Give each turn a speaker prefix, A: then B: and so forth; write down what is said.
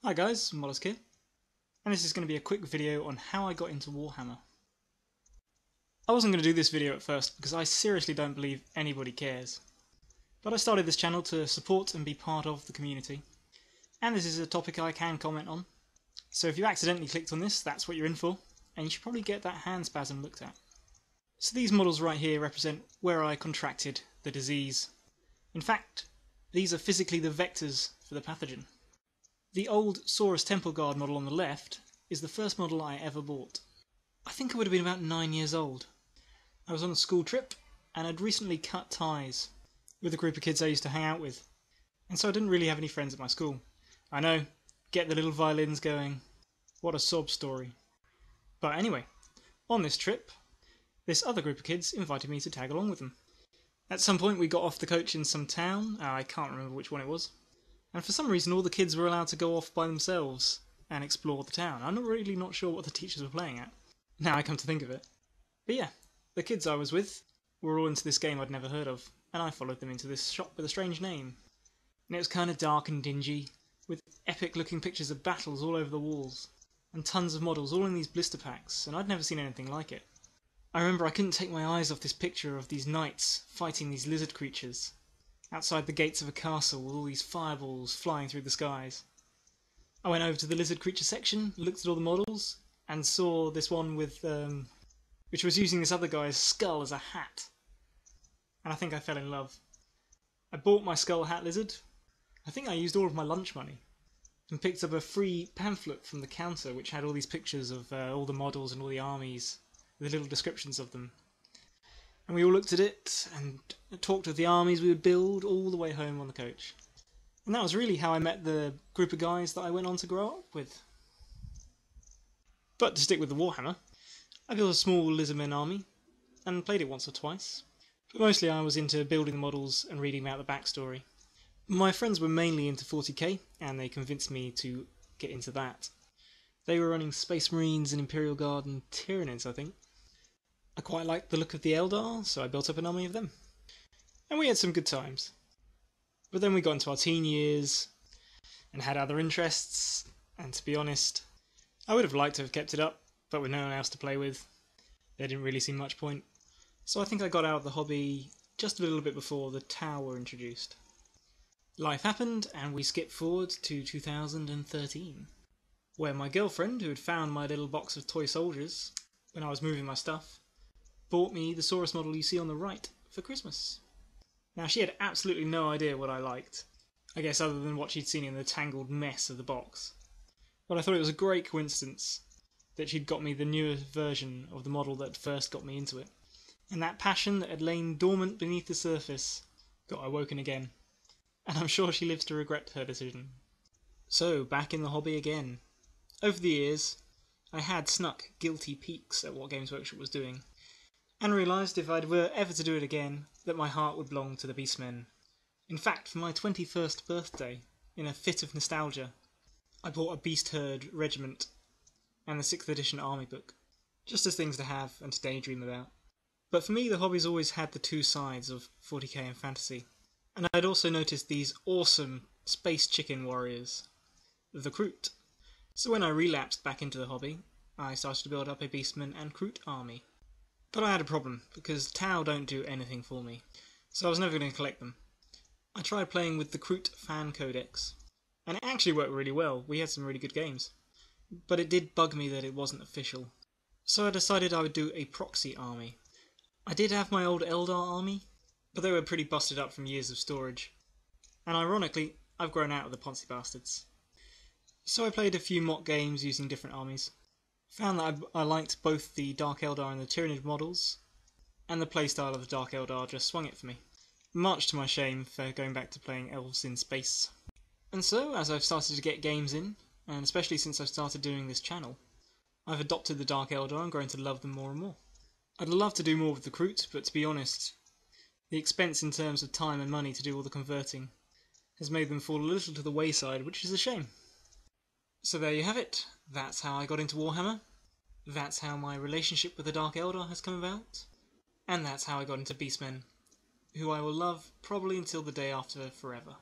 A: Hi guys, Mollusk here, and this is going to be a quick video on how I got into Warhammer. I wasn't going to do this video at first because I seriously don't believe anybody cares. But I started this channel to support and be part of the community, and this is a topic I can comment on. So if you accidentally clicked on this, that's what you're in for, and you should probably get that hand spasm looked at. So these models right here represent where I contracted the disease. In fact, these are physically the vectors for the pathogen. The old Saurus Temple Guard model on the left is the first model I ever bought. I think I would have been about 9 years old. I was on a school trip and I'd recently cut ties with a group of kids I used to hang out with, and so I didn't really have any friends at my school. I know, get the little violins going. What a sob story. But anyway, on this trip, this other group of kids invited me to tag along with them. At some point we got off the coach in some town, I can't remember which one it was. And for some reason all the kids were allowed to go off by themselves and explore the town. I'm really not sure what the teachers were playing at, now I come to think of it. But yeah, the kids I was with were all into this game I'd never heard of, and I followed them into this shop with a strange name. And it was kind of dark and dingy, with epic looking pictures of battles all over the walls, and tons of models all in these blister packs, and I'd never seen anything like it. I remember I couldn't take my eyes off this picture of these knights fighting these lizard creatures outside the gates of a castle with all these fireballs flying through the skies. I went over to the lizard creature section, looked at all the models, and saw this one with, which was using this other guy's skull as a hat. And I think I fell in love. I bought my skull hat lizard. I think I used all of my lunch money, and picked up a free pamphlet from the counter which had all these pictures of all the models and all the armies, with little descriptions of them. And we all looked at it and talked of the armies we would build all the way home on the coach. And that was really how I met the group of guys that I went on to grow up with. But to stick with the Warhammer, I built a small lizardmen army and played it once or twice. But mostly I was into building the models and reading about the backstory. My friends were mainly into 40k and they convinced me to get into that. They were running Space Marines and Imperial Guard and Tyranids, I think. I quite liked the look of the Eldar, so I built up an army of them. And we had some good times. But then we got into our teen years and had other interests, and to be honest, I would have liked to have kept it up, but with no one else to play with, there didn't really seem much point. So I think I got out of the hobby just a little bit before the Tau were introduced. Life happened and we skipped forward to 2013, where my girlfriend, who had found my little box of toy soldiers when I was moving my stuff, bought me the Saurus model you see on the right for Christmas. Now she had absolutely no idea what I liked, I guess other than what she'd seen in the tangled mess of the box. But I thought it was a great coincidence that she'd got me the newer version of the model that first got me into it. And that passion that had lain dormant beneath the surface got awoken again. And I'm sure she lives to regret her decision. So, back in the hobby again. Over the years, I had snuck guilty peeks at what Games Workshop was doing, and realised if I were ever to do it again, that my heart would belong to the Beastmen. In fact, for my 21st birthday, in a fit of nostalgia, I bought a Beast Herd regiment and the 6th edition army book, just as things to have and to daydream about. But for me the hobby's always had the two sides of 40k and fantasy, and I'd also noticed these awesome space chicken warriors, the Kroot. So when I relapsed back into the hobby, I started to build up a Beastman and Kroot army. But I had a problem, because Tau don't do anything for me, so I was never going to collect them. I tried playing with the Kroot fan codex, and it actually worked really well. We had some really good games. But it did bug me that it wasn't official. So I decided I would do a proxy army. I did have my old Eldar army, but they were pretty busted up from years of storage. And ironically, I've grown out of the Ponzi bastards. So I played a few mock games using different armies. Found that I liked both the Dark Eldar and the Tyranid models, and the playstyle of the Dark Eldar just swung it for me, much to my shame for going back to playing elves in space. And so, as I've started to get games in, and especially since I've started doing this channel, I've adopted the Dark Eldar and grown to love them more and more. I'd love to do more with the Kroot, but to be honest, the expense in terms of time and money to do all the converting has made them fall a little to the wayside, which is a shame. So there you have it. That's how I got into Warhammer. That's how my relationship with the Dark Eldar has come about. And that's how I got into Beastmen, who I will love probably until the day after forever.